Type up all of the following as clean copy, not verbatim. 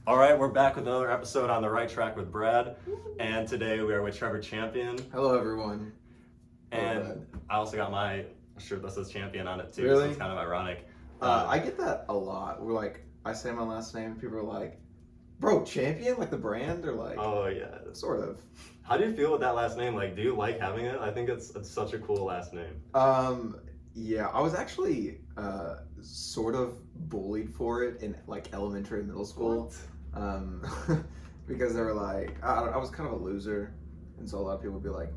All right, we're back with another episode on the right track with Brad, and today we are with Trevor Champion. Hello, everyone. And I also got my shirt that says Champion on it too, Really? so it's kind of ironic. I get that a lot. We're like, I say my last name, people are like, "Bro, Champion, like the brand," or like, Oh yeah. sort of. How do you feel with that last name? Like, do you like having it? I think it's such a cool last name. Yeah, I was actually sort of bullied for it in like elementary and middle school. Because they were like, I was kind of a loser, and so a lot of people would be like,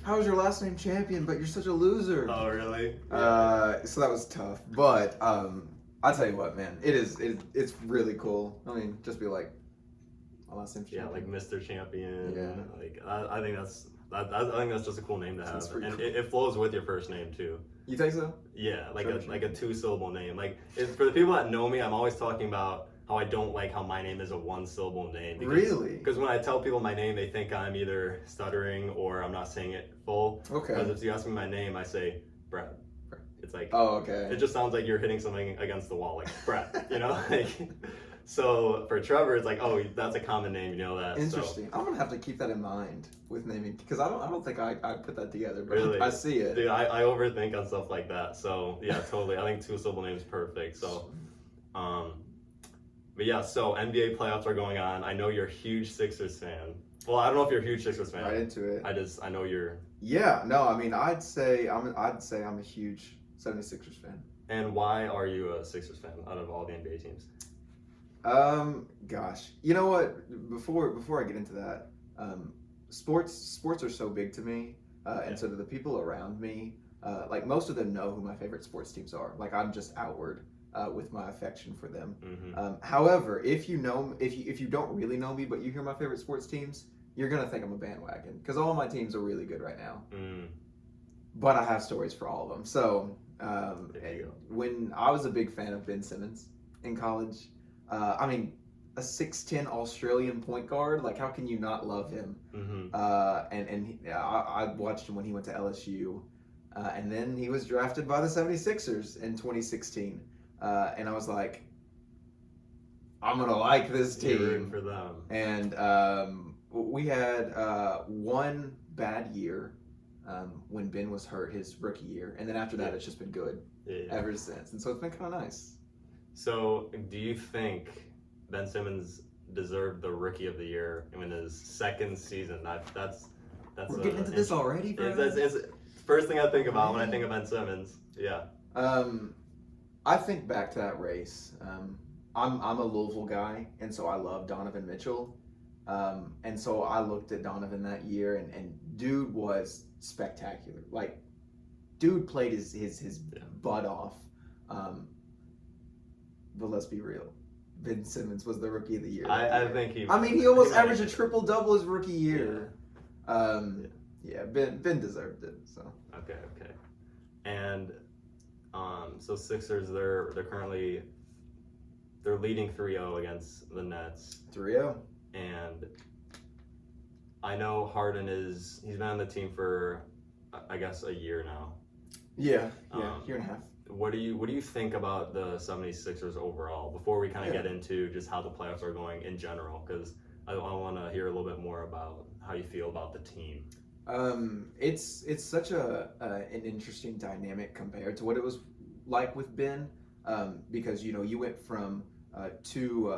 "How's your last name Champion? But you're such a loser." Oh really? So that was tough, but I tell you what, man, it's really cool. I mean, just be like, my last name's Champion. Yeah, like Mr. Champion. Yeah. Like I think that's just a cool name to have, and cool. it flows with your first name too. You think so? Yeah, like Trevor a Champion. 2-syllable name. Like for the people that know me, I'm always talking about how I don't like how my name is a 1-syllable name. Really? Because when I tell people my name, they think I'm either stuttering or I'm not saying it full. Okay. Because if you ask me my name, I say Brad. It's like, Oh, okay. it just sounds like you're hitting something against the wall, like Brad, you know? Like, so for Trevor, it's like, oh, that's a common name, you know that. Interesting. I'm gonna have to keep that in mind with naming, because I don't think I put that together, but Really? I see it. Dude, I overthink on stuff like that. So yeah, totally. I think 2-syllable name is perfect. So, but yeah, so NBA playoffs are going on. I know you're a huge Sixers fan. Well, I don't know if you're a huge Sixers fan. Right into it. I know you're. Yeah. No. I mean, I'd say I'm a huge 76ers fan. And why are you a Sixers fan out of all the NBA teams? Gosh, you know what? Before I get into that, sports are so big to me, and so do the people around me. Like most of them know who my favorite sports teams are. Like I'm just outward with my affection for them. Mm-hmm. However, if you don't really know me, but you hear my favorite sports teams, you're gonna think I'm a bandwagon because all of my teams are really good right now. Mm. But I have stories for all of them. So There you go. when I was a big fan of Ben Simmons in college, I mean, a 6'10" Australian point guard, like how can you not love him? Mm-hmm. I watched him when he went to LSU, and then he was drafted by the 76ers in 2016, and I was like, I'm gonna like this You're team. rooting for them. And we had one bad year when Ben was hurt his rookie year, and then after that, it's just been good ever since, and so it's been kind of nice. So, do you think Ben Simmons deserved the Rookie of the Year in his second season? That's. We're getting into this already, bro. It's first thing I think about when I think of Ben Simmons. Yeah. I think back to that race. I'm a Louisville guy, and so I love Donovan Mitchell. And so I looked at Donovan that year, and dude was spectacular. Like, dude played his butt off. But let's be real, Ben Simmons was the Rookie of the Year. I think he. I mean, he almost averaged a triple-double his rookie year. Yeah, Ben deserved it. So. Okay. And so Sixers, they're currently leading 3-0 against the Nets. 3-0. And I know Harden he's been on the team for I guess a year now. Yeah, year and a half. What do you think about the 76ers overall before we kind of get into just how the playoffs are going in general? Because I want to hear a little bit more about how you feel about the team. It's such an interesting dynamic compared to what it was like with Ben, because you went from two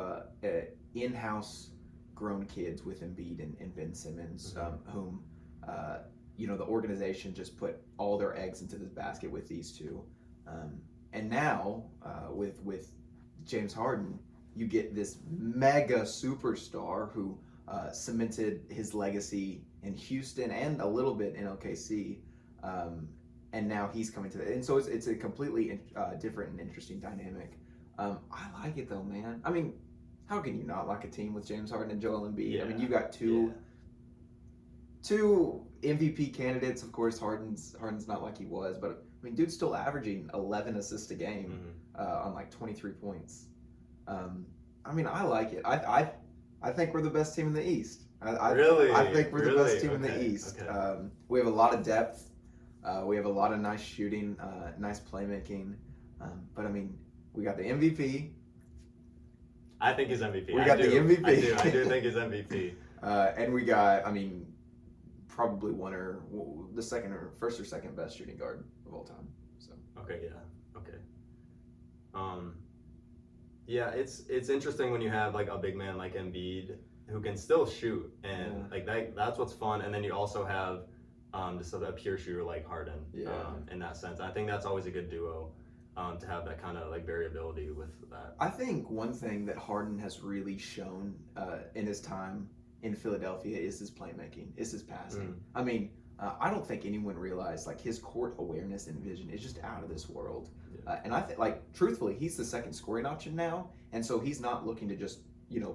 in-house grown kids with Embiid and Ben Simmons, whom the organization just put all their eggs into this basket with these two. And now, with James Harden, you get this mega superstar who cemented his legacy in Houston and a little bit in OKC, and now he's coming to and so it's a completely different and interesting dynamic. I like it though, man. I mean, how can you not like a team with James Harden and Joel Embiid? Yeah. I mean, you've got two MVP candidates. Of course, Harden's not like he was, but I mean, dude's still averaging 11 assists a game on like 23 points. I mean, I like it. I think we're the best team in the East. Really? I think we're the best team in Okay, the East. okay. We have a lot of depth. We have a lot of nice shooting, nice playmaking. But I mean, we got the MVP. I think he's MVP. We got the MVP. I do think he's MVP. And we got, probably first or second best shooting guard of all time. So. Okay, yeah, okay. Yeah, it's interesting when you have like a big man like Embiid who can still shoot, and like that's what's fun. And then you also have just a pure shooter like Harden. In that sense, I think that's always a good duo. To have that kind of like variability with that. I think one thing that Harden has really shown in his time in Philadelphia is his playmaking, is his passing. I don't think anyone realized like his court awareness and vision is just out of this world. And I think, like, truthfully, he's the second scoring option now, and so he's not looking to just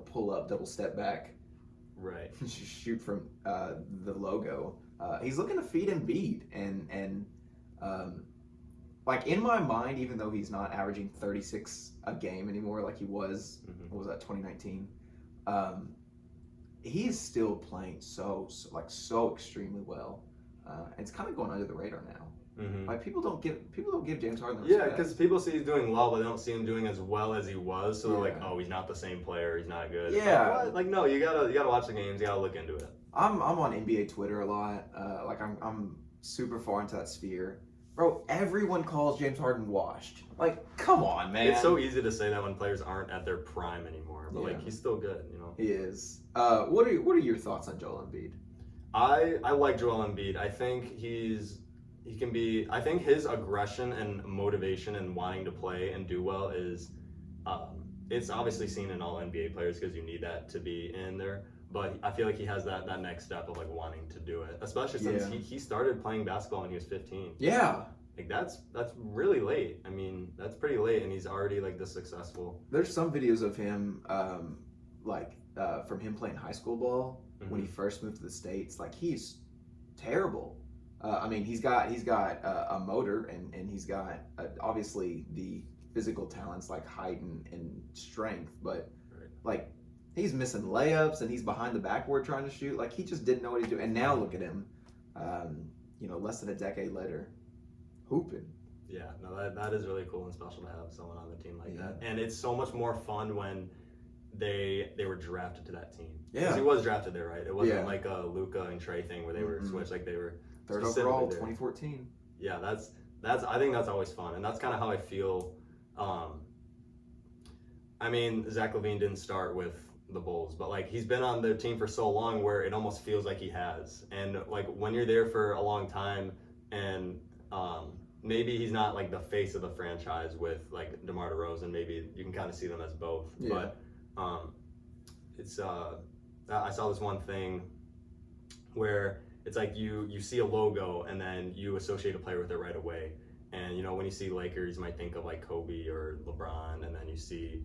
pull up, double step back, right, shoot from the logo. He's looking to feed Embiid, and like in my mind, even though he's not averaging 36 a game anymore, like he was, what was that, 2019? He is still playing so extremely well. And it's kind of going under the radar now. Like people don't give James Harden the respect. Because people see he's doing well, but they don't see him doing as well as he was. So they're like, oh, he's not the same player. He's not good. Yeah. Like no, you gotta watch the games. You gotta look into it. I'm on NBA Twitter a lot. Like I'm super far into that sphere. Bro, everyone calls James Harden washed. Like, come on, man. It's so easy to say that when players aren't at their prime anymore, but like he's still good, He is. What are your thoughts on Joel Embiid? I like Joel Embiid. I think I think his aggression and motivation and wanting to play and do well is it's obviously seen in all NBA players because you need that to be in there. But I feel like he has that next step of like wanting to do it, especially since he started playing basketball when he was 15. Yeah, like that's really late. That's pretty late, and he's already like this successful. There's some videos of him, from him playing high school ball when he first moved to the States. Like he's terrible. He's got a motor and he's got obviously the physical talents like height and strength, but like. He's missing layups and he's behind the backboard trying to shoot. Like he just didn't know what he's doing. And now look at him, less than a decade later, hooping. Yeah, no, that is really cool and special to have someone on the team like that. And it's so much more fun when they were drafted to that team. Yeah, because he was drafted there, right? It wasn't like a Luka and Trey thing where they were switched. Like they were third overall, 2014. Yeah, that's I think that's always fun, and that's kind of how I feel. Zach LaVine didn't start with the Bulls, but like he's been on their team for so long where it almost feels like he has. And like when you're there for a long time and maybe he's not like the face of the franchise with like DeMar DeRozan, maybe you can kind of see them as both. But it's I saw this one thing where it's like you see a logo and then you associate a player with it right away. And when you see Lakers, you might think of like Kobe or LeBron, and then you see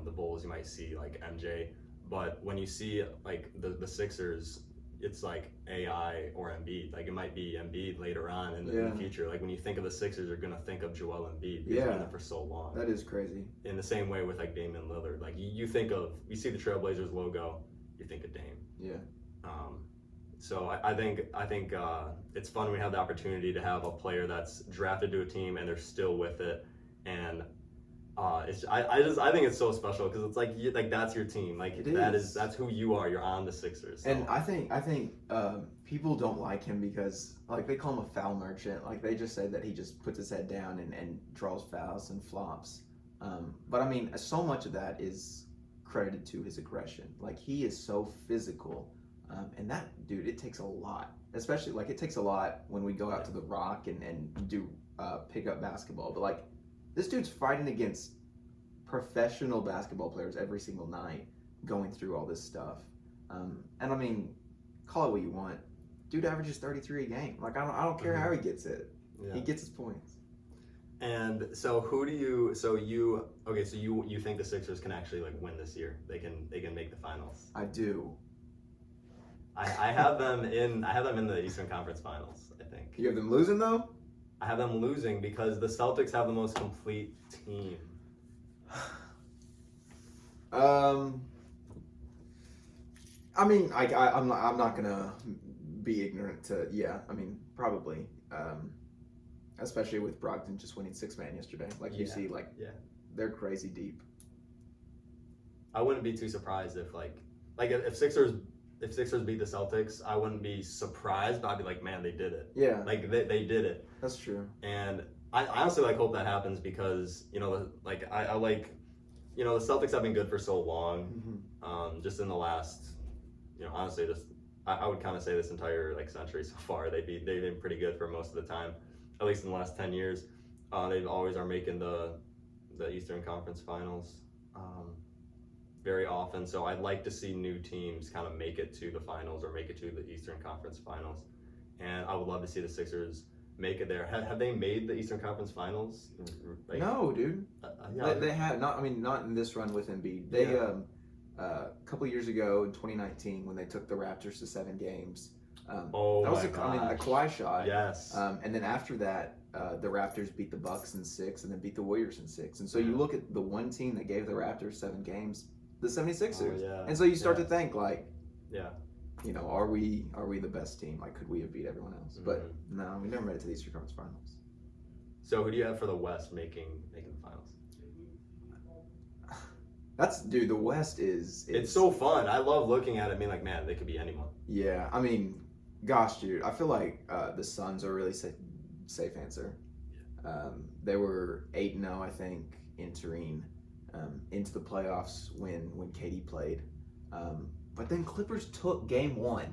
the Bulls, you might see like MJ, but when you see like the Sixers, it's like AI or Embiid. Like it might be Embiid later on in the future. Like when you think of the Sixers, you're gonna think of Joel Embiid. He's been there for so long. That is crazy. In the same way with like Damian Lillard, like you see the Trailblazers logo, you think of Dame. Yeah. So I think it's fun when we have the opportunity to have a player that's drafted to a team and they're still with it, and I think it's so special because it's like that's your team, like that's who you are. You're on the Sixers. So. And I think people don't like him because like they call him a foul merchant. Like they just say that he just puts his head down and draws fouls and flops. But so much of that is credited to his aggression. Like he is so physical, and that dude, it takes a lot. Especially like it takes a lot when we go out to the Rock and do pickup basketball. But like. This dude's fighting against professional basketball players every single night, going through all this stuff. Call it what you want. Dude averages 33 a game. Like I don't care how he gets it. Yeah. He gets his points. And so you think the Sixers can actually like win this year? They can make the finals. I do. I have them in the Eastern Conference Finals, I think. You have them losing though? I have them losing because the Celtics have the most complete team. I'm not gonna be ignorant to probably, especially with Brogdon just winning 6-man yesterday. Like you see, they're crazy deep. I wouldn't be too surprised if if Sixers beat the Celtics, I wouldn't be surprised, but I'd be like, man, they did it. Yeah, Like they did it. that's true. And I honestly hope that happens because I like the Celtics have been good for so long. Just in the last honestly just I would kind of say this entire century so far they've been pretty good for most of the time, at least in the last 10 years. They always are making the Eastern Conference Finals very often. So I'd like to see new teams kind of make it to the finals or make it to the Eastern Conference Finals, and I would love to see the Sixers make it there. Have they made the Eastern Conference Finals? No, dude. Yeah, They had not. I mean, not in this run with Embiid. They a couple years ago in 2019 when they took the Raptors to 7 games. That was the Kawhi shot. Yes. And then after that, the Raptors beat the Bucks in 6 and then beat the Warriors in 6. And so you look at the one team that gave the Raptors 7 games, the 76ers. Yeah. And so you start to think yeah. Are we the best team? Like, could we have beat everyone else? But no, we never made it to the Eastern Conference Finals. So who do you have for the West making the finals? The West is it's so fun. I love looking at it and being like, man, they could be anyone. Yeah, I mean, gosh, dude, I feel like the Suns are a really safe answer. They were 8-0, I think, entering into the playoffs when KD played. But then Clippers took Game 1,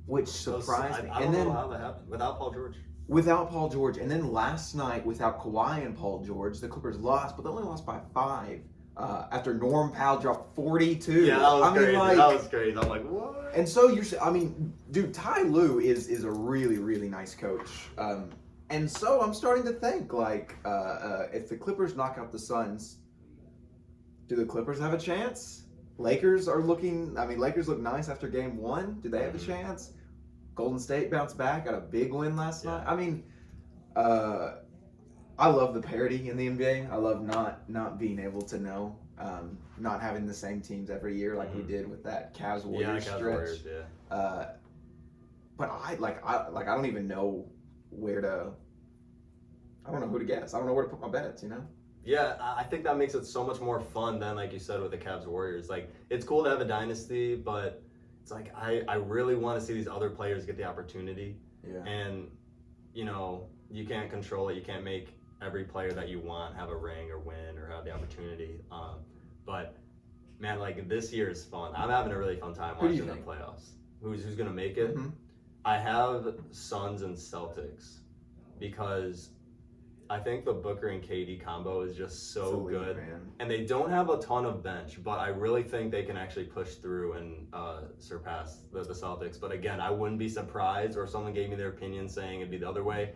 which surprised me. I don't know how that happened without Paul George. Without Paul George, and then last night without Kawhi and Paul George, the Clippers lost, but they only lost by 5. After Norm Powell dropped 42. Yeah, that was crazy. That was crazy. I'm like, what? And so dude, Ty Lue is a really, really nice coach. And so I'm starting to think, if the Clippers knock out the Suns, do the Clippers have a chance? Lakers look nice after Game 1. Do they have a chance? Golden State bounced back, got a big win last night. I mean, I love the parity in the NBA. I love not being able to know, not having the same teams every year like we did with that Cavs Warriors stretch. Warriors, But I don't even know where to. I don't know who to guess. I don't know where to put my bets. Yeah, I think that makes it so much more fun than, like you said, with the Cavs Warriors. Like, it's cool to have a dynasty, but it's like I really want to see these other players get the opportunity. Yeah. And you can't control it. You can't make every player that you want have a ring or win or have the opportunity. But man, this year is fun. I'm having a really fun time watching the playoffs. Who's gonna make it? Mm-hmm. I have Suns and Celtics because I think the Booker and KD combo is just so good, man. And they don't have a ton of bench, but I really think they can actually push through and surpass the Celtics. But again, I wouldn't be surprised, or if someone gave me their opinion saying it'd be the other way.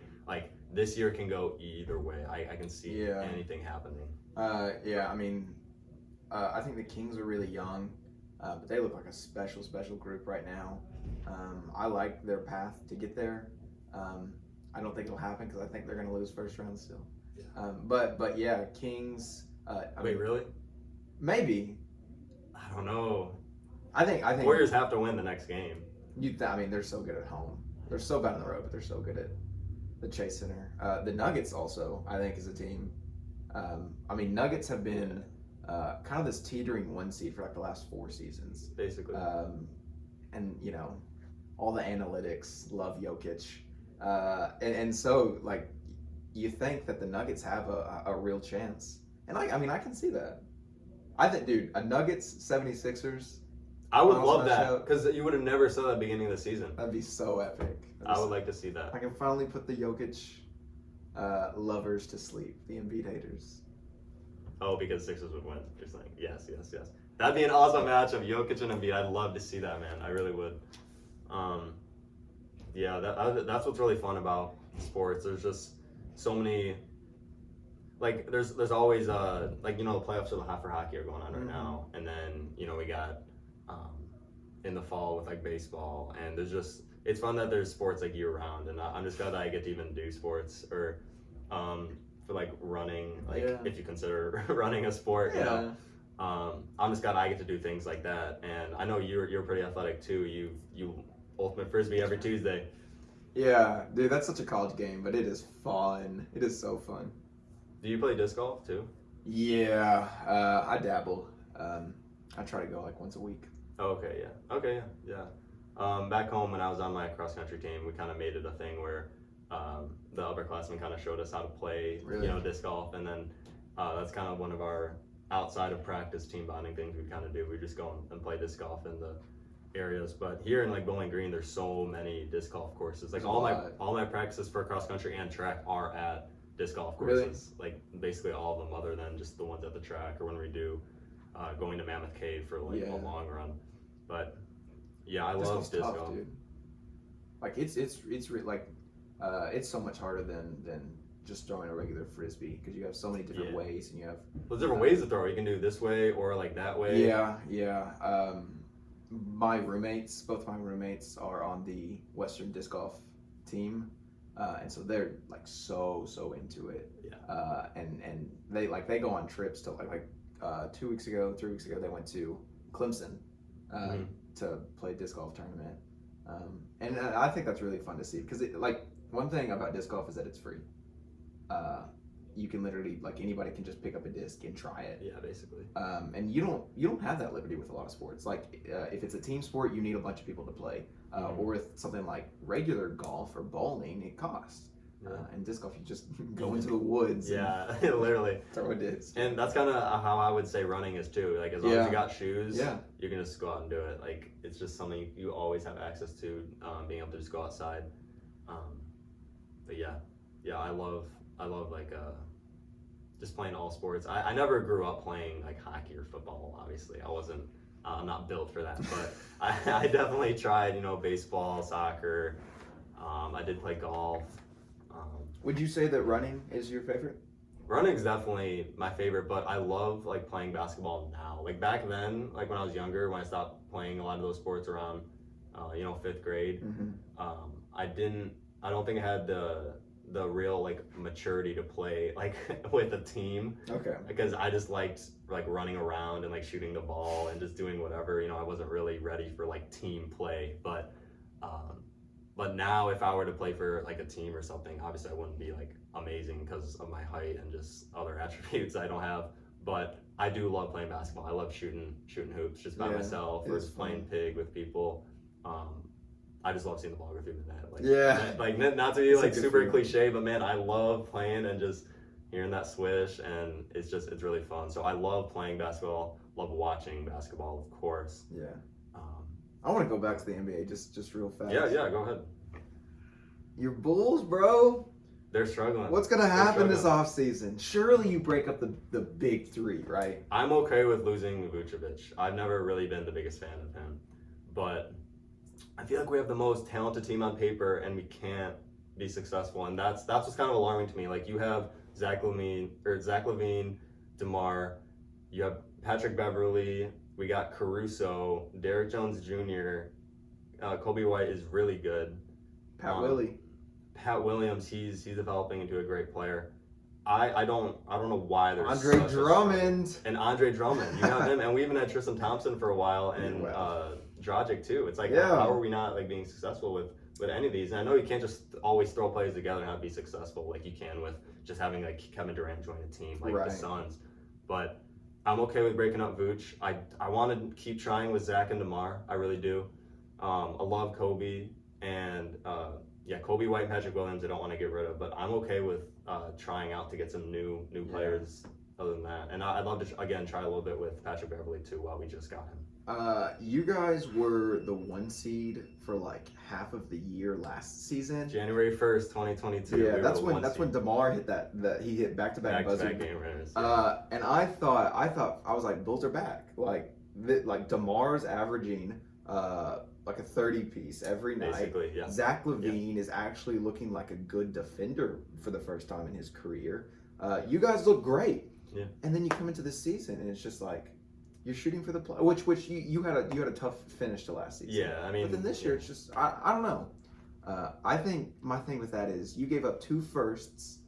This year can go either way. I can see anything happening. I think the Kings are really young, but they look like a special group right now. I like their path to get there. I don't think it'll happen because I think they're going to lose first round still. Yeah. But yeah, Kings. Wait, really? Maybe. I don't know. I think Warriors have to win the next game. They're so good at home. They're so bad on the road, but they're so good at the Chase Center. The Nuggets also, I think, is a team. Nuggets have been kind of this teetering 1 seed for the last 4 seasons. Basically. And all the analytics love Jokic. And so you think that the Nuggets have a real chance. And I can see that. I think, dude, a Nuggets 76ers. I would love that because you would have never said that at the beginning of the season. That'd be so epic. I would like to see that. I can finally put the Jokic lovers to sleep, the Embiid haters. Oh, because Sixers would win. You're saying yes. That'd be an awesome match of Jokic and Embiid. I'd love to see that, man. I really would. That's what's really fun about sports. There's just so many. There's always the playoffs for hockey are going on right now, and then we got in the fall with baseball, and it's fun that there's sports year round, and I'm just glad that I get to even do sports or for running, if you consider running a sport. I'm just glad I get to do things like that, and I know you're pretty athletic too. You ultimate frisbee every Tuesday. Yeah, dude, that's such a college game, but it is fun. It is so fun. Do you play disc golf too? Yeah, I dabble. I try to go like once a week. Oh, okay, yeah. Okay, yeah. Back home when I was on my cross country team, we kind of made it a thing where the upperclassmen kind of showed us how to play, Really? disc golf, and then that's kind of one of our outside of practice team bonding things we kind of do. We just go and play disc golf in the areas. But here in like Bowling Green, there's so many disc golf courses. Like There's all my practices for cross country and track are at disc golf Really? courses. Like basically all of them, other than just the ones at the track or when we do going to Mammoth Cave for like a long run. But yeah, I love disc tough, golf. dude. Like it's so much harder than just throwing a regular frisbee because you have so many different ways and you have. There's different ways to throw. You can do this way or like that way. Yeah. Both my roommates are on the Western disc golf team, and so they're like so into it. Yeah. And they go on trips to like 3 weeks ago they went to Clemson to play a disc golf tournament, and I think that's really fun to see because like one thing about disc golf is that it's free. You can literally like anybody can just pick up a disc and try it. Yeah, basically. And you don't have that liberty with a lot of sports. Like if it's a team sport, you need a bunch of people to play. Or with something like regular golf or bowling, it costs. And disc golf, you just go into the woods. Yeah, literally. Throw a disc. And that's kind of how I would say running is too. Like as long as you got shoes, you can just go out and do it. Like it's just something you always have access to, being able to just go outside. But yeah, I love like just playing all sports. I never grew up playing like hockey or football. Obviously, I'm not built for that. But I definitely tried. Baseball, soccer. I did play golf. Would you say that running is your favorite? Running's definitely my favorite, but I love like playing basketball now. Like back then, like when I was younger, when I stopped playing a lot of those sports around, 5th grade, I don't think I had the real like maturity to play like with a team. Okay. Because I just liked like running around and like shooting the ball and just doing whatever. I wasn't really ready for like team play, but now if I were to play for like a team or something, obviously I wouldn't be like amazing because of my height and just other attributes I don't have. But I do love playing basketball. I love shooting hoops just by myself or just playing pig with people. I just love seeing the ball go through the net. Like not to be like super cliche, but man, I love playing and just hearing that swish, and it's really fun. So I love playing basketball, love watching basketball, of course. Yeah. I want to go back to the NBA just real fast. Yeah, go ahead. Your Bulls, bro. They're struggling. What's going to happen this offseason? Surely you break up the big three, right? I'm okay with losing Vucevic. I've never really been the biggest fan of him. But I feel like we have the most talented team on paper and we can't be successful. And that's what's kind of alarming to me. Like you have Zach Levine, DeMar, you have Patrick Beverly, we got Caruso, Derrick Jones Jr., Kobe White is really good. Pat Williams, he's developing into a great player. I don't know why there's Andre Drummond. And Andre Drummond, you have him, and we even had Tristan Thompson for a while, and Dragic too. It's like how are we not like being successful with any of these? And I know you can't just always throw players together and have be successful like you can with just having like Kevin Durant join a team like the Suns. But I'm okay with breaking up Vooch. I want to keep trying with Zach and DeMar. I really do. I love Kobe and Kobe White and Patrick Williams I don't want to get rid of, but I'm okay with trying out to get some new players other than that. And I'd love to again try a little bit with Patrick Beverly too while we just got him. You guys were the 1 seed for like half of the year last season. January 1st, 2022. Yeah, that's when DeMar hit that he hit back-to-back buzzer. Game winners. And I thought I was like, Bulls are back. Like DeMar's averaging like a 30 piece every night. Basically, yeah. Zach Levine is actually looking like a good defender for the first time in his career. You guys look great. Yeah. And then you come into this season and it's just like you're shooting for the play, which you had a tough finish to last season. Yeah, I mean. But then this year it's just I don't know. I think my thing with that is you gave up 2 firsts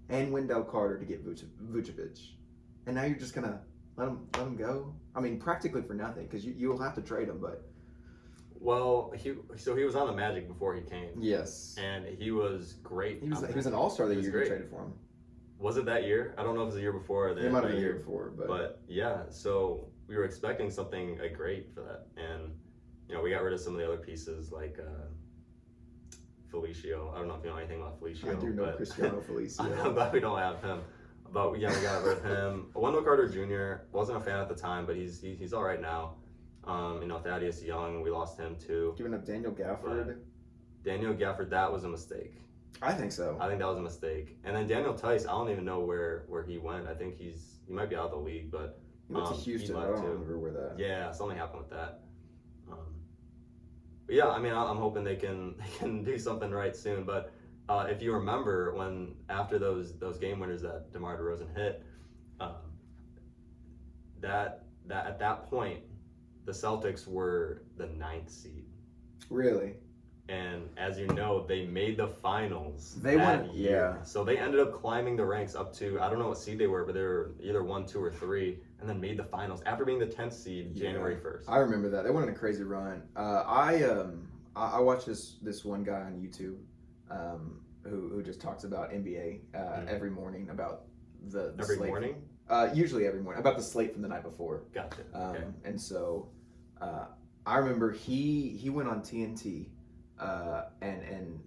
and Wendell Carter to get Vucevic, and now you're just gonna let him go. I mean, practically for nothing because you'll have to trade him, but. Well, he was on the Magic before he came. Yes. And he was great. He was an all-star the year you traded for him. Was it that year? I don't know if it was the year before or it might have been the year before, but yeah. So we were expecting something great for that, and we got rid of some of the other pieces like Felicio. I don't know if you know anything about Felicio. I do know but Cristiano Felicio. I'm glad we don't have him. But yeah, we got rid of him. Wendell Carter Jr. wasn't a fan at the time, but he's all right now. Thaddeus Young, we lost him too. Giving up Daniel Gafford. But Daniel Gafford, that was a mistake. I think so. I think that was a mistake. And then Daniel Tice, I don't even know where he went. I think he might be out of the league, but He went to Houston. I don't remember where that. yeah, something happened with that. But yeah, I mean, I'm hoping they can do something right soon. But if you remember, when after those game winners that DeMar DeRozan hit, that at that point, the Celtics were the 9th seed. Really? And as you know, they made the finals. They that went, year. yeah. So they ended up climbing the ranks up to, I don't know what seed they were, but they were either 1, 2, or 3, and then made the finals after being the 10th seed January 1st. I remember that. They went on a crazy run. I watched this one guy on YouTube who just talks about NBA every morning about the Every slate. morning? Usually every morning, about the slate from the night before. Gotcha. Okay. And so I remember he went on TNT and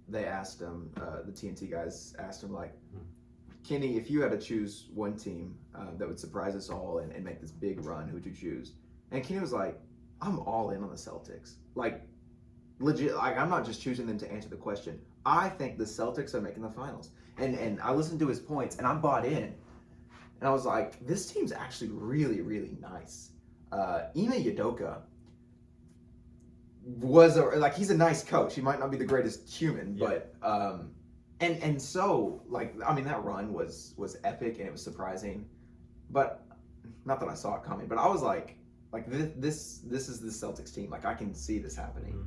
they asked him, the TNT guys asked him, like, Kenny, if you had to choose one team that would surprise us all and make this big run, who would you choose? And Kenny was like, I'm all in on the Celtics. Like, legit, like, I'm not just choosing them to answer the question. I think the Celtics are making the finals. And I listened to his points, and I'm bought in. And I was like, this team's actually really, really nice. Ime Udoka he's a nice coach. He might not be the greatest human, but and so, like, I mean, that run was epic and it was surprising. But not that I saw it coming, but I was like this is the Celtics team. Like, I can see this happening.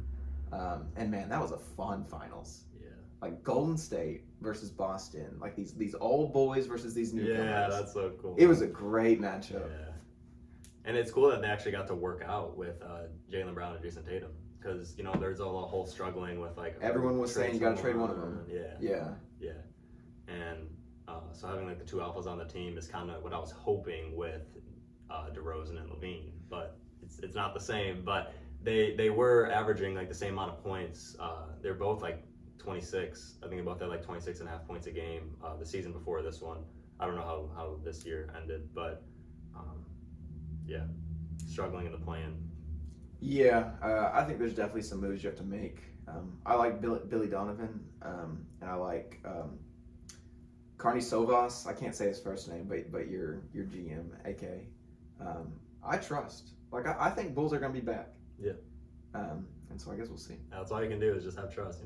And man, that was a fun finals. Yeah. Like Golden State versus Boston, like these old boys versus these newcomers. Yeah, that's so cool. It was a great matchup. Yeah. And it's cool that they actually got to work out with Jaylen Brown and Jason Tatum, because there's a whole struggling with, like, Everyone was saying you got to trade one of them. Yeah. And so having, like, the two alphas on the team is kind of what I was hoping with DeRozan and Levine, but it's not the same. But they were averaging, like, the same amount of points. They're both, like, 26. I think they both had, like, 26.5 points a game the season before this one. I don't know how this year ended, but yeah, struggling in the play-in. Yeah, I think there's definitely some moves you have to make. I like Billy Donovan, and I like Carney Sovas. I can't say his first name, but your GM, AK. I trust. Like, I think Bulls are going to be back. Yeah. And so I guess we'll see. That's all you can do is just have trust,